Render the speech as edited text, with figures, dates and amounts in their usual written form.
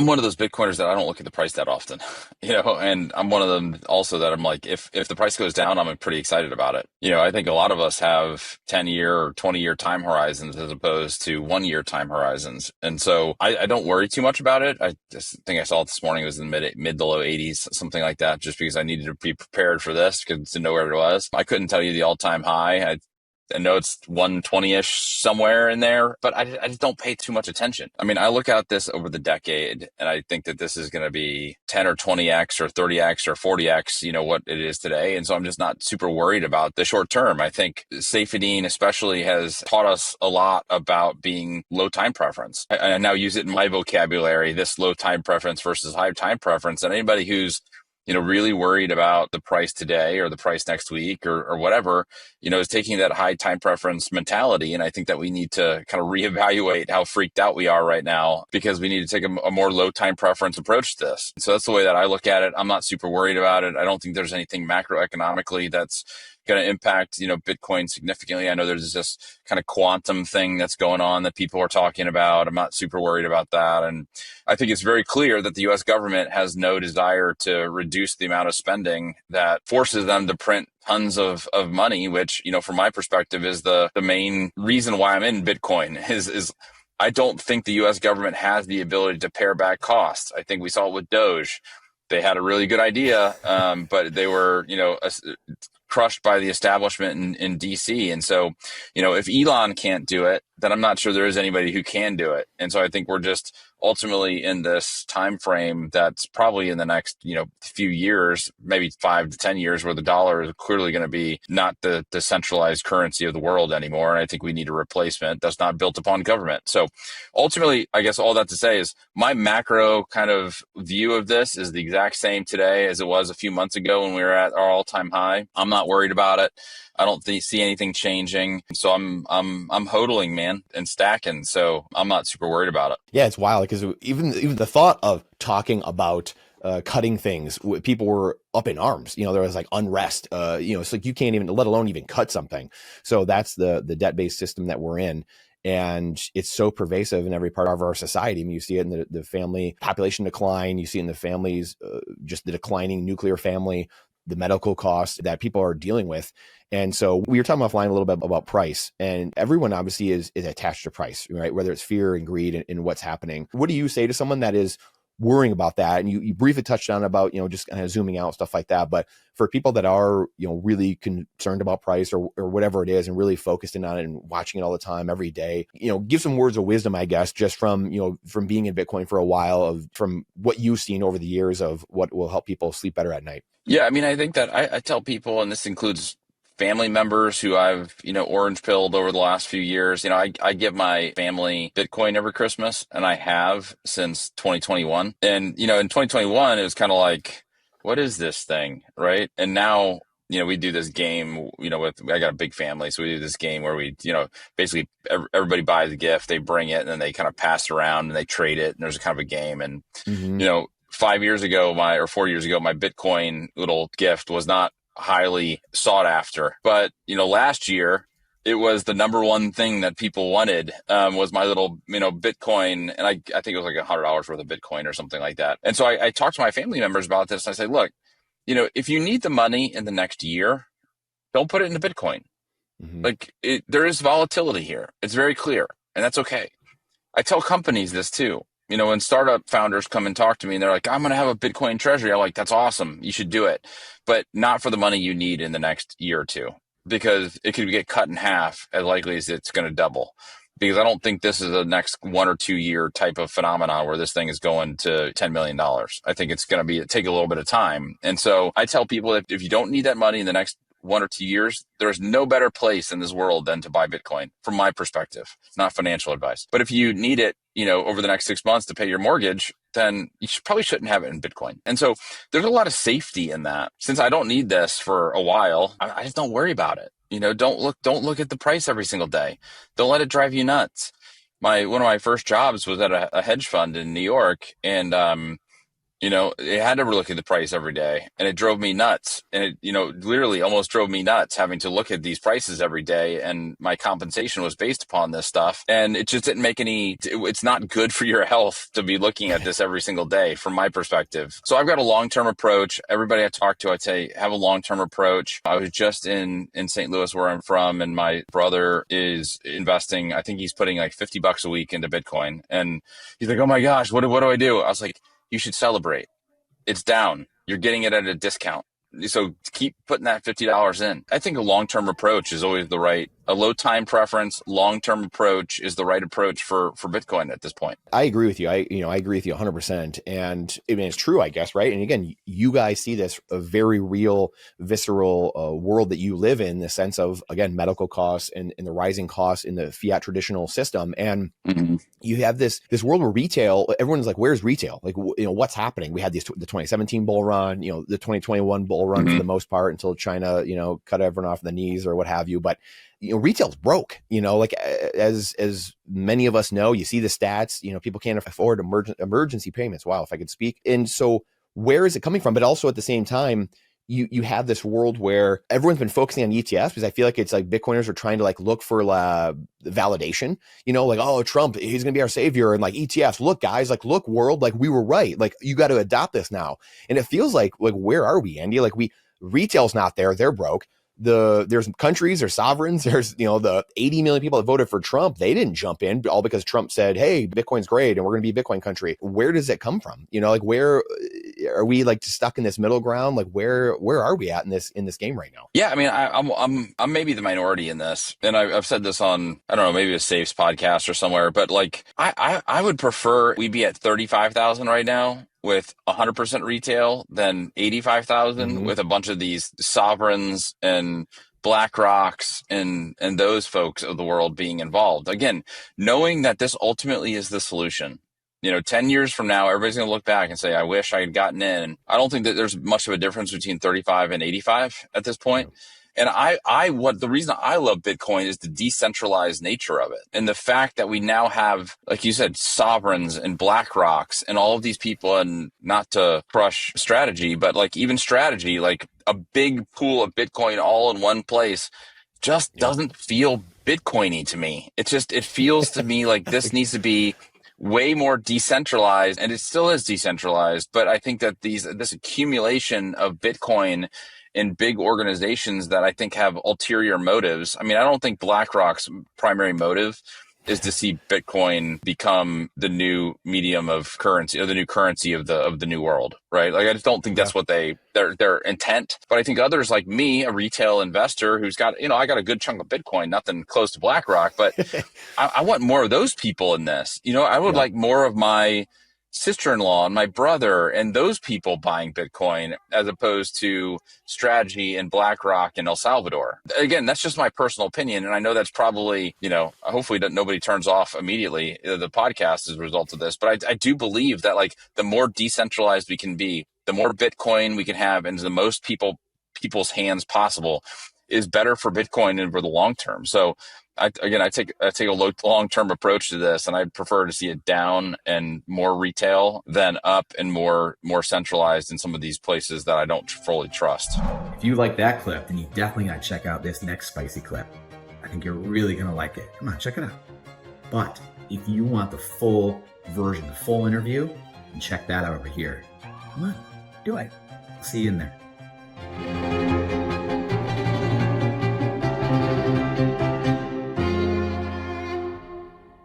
I'm one of those Bitcoiners that I don't look at the price that often, and I'm one of them also that I'm like, if the price goes down, I'm pretty excited about it. I think a lot of us have 10-year or 20-year time horizons as opposed to 1-year time horizons. And so I don't worry too much about it. I just think I saw it this morning. It was in the mid to low 80s, something like that, just because I needed to be prepared for this because to know where it was. I couldn't tell you the all-time high. I know it's 120-ish somewhere in there, but I just don't pay too much attention. I mean, I look at this over the decade, and I think that this is going to be 10 or 20x or 30x or 40x, what it is today. And so I'm just not super worried about the short term. I think Safedine especially has taught us a lot about being low time preference. I now use it in my vocabulary, this low time preference versus high time preference. And anybody who's really worried about the price today or the price next week or whatever, is taking that high time preference mentality. And I think that we need to kind of reevaluate how freaked out we are right now because we need to take a more low time preference approach to this. So that's the way that I look at it. I'm not super worried about it. I don't think there's anything macroeconomically that's going to impact, Bitcoin significantly. I know there's this kind of quantum thing that's going on that people are talking about. I'm not super worried about that. And I think it's very clear that the US government has no desire to reduce the amount of spending that forces them to print tons of money, which, from my perspective is the main reason why I'm in Bitcoin is I don't think the US government has the ability to pare back costs. I think we saw it with Doge. They had a really good idea, but they were, crushed by the establishment in DC. And so, if Elon can't do it, then I'm not sure there is anybody who can do it. And so I think we're just ultimately in this time frame that's probably in the next, few years, maybe 5 to 10 years, where the dollar is clearly going to be not the centralized currency of the world anymore. And I think we need a replacement that's not built upon government. So ultimately, I guess all that to say is my macro kind of view of this is the exact same today as it was a few months ago when we were at our all-time high. I'm not worried about it. I don't see anything changing. So I'm hodling, man, and stacking. So I'm not super worried about it. Yeah, it's wild because even the thought of talking about cutting things, people were up in arms. There was like unrest. It's like you can't even, let alone even cut something. So that's the debt-based system that we're in. And it's so pervasive in every part of our society. I mean, you see it in the family population decline. You see it in the families, just the declining nuclear family, the medical costs that people are dealing with. And so we were talking offline a little bit about price, and everyone obviously is attached to price, right? Whether it's fear and greed and what's happening. What do you say to someone that is worrying about that? And you briefly touched on about, just kind of zooming out, stuff like that. But for people that are, really concerned about price or whatever it is and really focused in on it and watching it all the time, every day, give some words of wisdom, I guess, just from being in Bitcoin for a while, from what you've seen over the years of what will help people sleep better at night. Yeah. I mean, I think that I tell people, and this includes family members who I've, orange pilled over the last few years. I give my family Bitcoin every Christmas, and I have since 2021. And, in 2021, it was kind of like, what is this thing? Right. And now, we do this game, I got a big family. So we do this game where we, basically everybody buys a gift, they bring it, and then they kind of pass it around and they trade it. And there's kind of a game. And, 4 years ago, my Bitcoin little gift was not highly sought after. But, last year, it was the number one thing that people wanted, was my little, Bitcoin. And I think it was like $100 worth of Bitcoin or something like that. And so I talked to my family members about this. And I said, look, if you need the money in the next year, don't put it into Bitcoin. There is volatility here. It's very clear. And that's okay. I tell companies this too. When startup founders come and talk to me and they're like, I'm going to have a Bitcoin treasury. I'm like, that's awesome. You should do it, but not for the money you need in the next year or two, because it could get cut in half as likely as it's going to double. Because I don't think this is a next 1 or 2 year type of phenomenon where this thing is going to $10 million. I think it's going to take a little bit of time. And so I tell people that if you don't need that money in the next 1 or 2 years, there's no better place in this world than to buy Bitcoin, from my perspective. It's not financial advice. But if you need it, over the next 6 months to pay your mortgage, then you probably shouldn't have it in Bitcoin. And so there's a lot of safety in that. Since I don't need this for a while, I just don't worry about it. Don't look at the price every single day. Don't let it drive you nuts. One of my first jobs was at a hedge fund in New York, and It had to look at the price every day, and it drove me nuts. And it, literally almost drove me nuts having to look at these prices every day. And my compensation was based upon this stuff. And it just didn't make it's not good for your health to be looking at this every single day from my perspective. So I've got a long-term approach. Everybody I talk to, I'd say have a long-term approach. I was just in St. Louis where I'm from, and my brother is investing. I think he's putting like $50 a week into Bitcoin. And he's like, oh my gosh, what do I do? I was like, you should celebrate. It's down. You're getting it at a discount. So keep putting that $50 in. I think a long-term approach is always a low time preference, long-term approach is the right approach for Bitcoin at this point. I agree with you. I agree with you 100%. And I mean, it's true, I guess, right? And again, you guys see this a very real, visceral world that you live in the sense of, again, medical costs and the rising costs in the fiat traditional system. And you have this world where retail, everyone's like, where's retail? Like, what's happening? We had the 2017 bull run, the 2021 bull run for the most part until China, cut everyone off the knees or what have you. But retail's broke, like as many of us know, you see the stats, people can't afford emergency payments. Wow, if I could speak. And so where is it coming from? But also at the same time, you have this world where everyone's been focusing on ETFs because I feel like it's like Bitcoiners are trying to like look for validation, like, oh, Trump, he's going to be our savior. And like ETFs, look, guys, like, look, world, like we were right. Like you got to adopt this now. And it feels like where are we, Andy? Like retail's not there. They're broke. There's countries or sovereigns, there's, the 80 million people that voted for Trump. They didn't jump in all because Trump said, hey, Bitcoin's great and we're going to be a Bitcoin country. Where does it come from? Like where are we like stuck in this middle ground? Like where are we at in this game right now? Yeah. I mean, I'm maybe the minority in this. And I've said this on, I don't know, maybe a Safes podcast or somewhere, but like, I would prefer we be at 35,000 right now with 100% retail than 85,000 with a bunch of these sovereigns and BlackRocks and those folks of the world being involved. Again, knowing that this ultimately is the solution. 10 years from now, everybody's going to look back and say, I wish I had gotten in. I don't think that there's much of a difference between 35 and 85 at this point. And the reason I love Bitcoin is the decentralized nature of it. And the fact that we now have, like you said, sovereigns and BlackRocks and all of these people, and not to crush strategy, but like even strategy, like a big pool of Bitcoin all in one place just doesn't feel Bitcoiny to me. It feels to me like this needs to be way more decentralized, and it still is decentralized. But I think that this accumulation of Bitcoin in big organizations that I think have ulterior motives. I mean, I don't think BlackRock's primary motive is to see Bitcoin become the new medium of currency, or the new currency of the new world, right? Like, I just don't think that's what their intent. But I think others like me, a retail investor who's got, I got a good chunk of Bitcoin, nothing close to BlackRock, but I want more of those people in this. I would like more of my sister-in-law and my brother and those people buying Bitcoin as opposed to strategy and BlackRock in El Salvador. Again, that's just my personal opinion. And I know that's probably, hopefully that nobody turns off immediately the podcast as a result of this. But I do believe that like the more decentralized we can be, the more Bitcoin we can have into the most people's hands possible is better for Bitcoin and for the long term. So I take a long-term approach to this, and I prefer to see it down and more retail than up and more centralized in some of these places that I don't fully trust. If you like that clip, then you definitely got to check out this next spicy clip. I think you're really going to like it. Come on, check it out. But if you want the full version, the full interview, then check that out over here. Come on, do it. See you in there.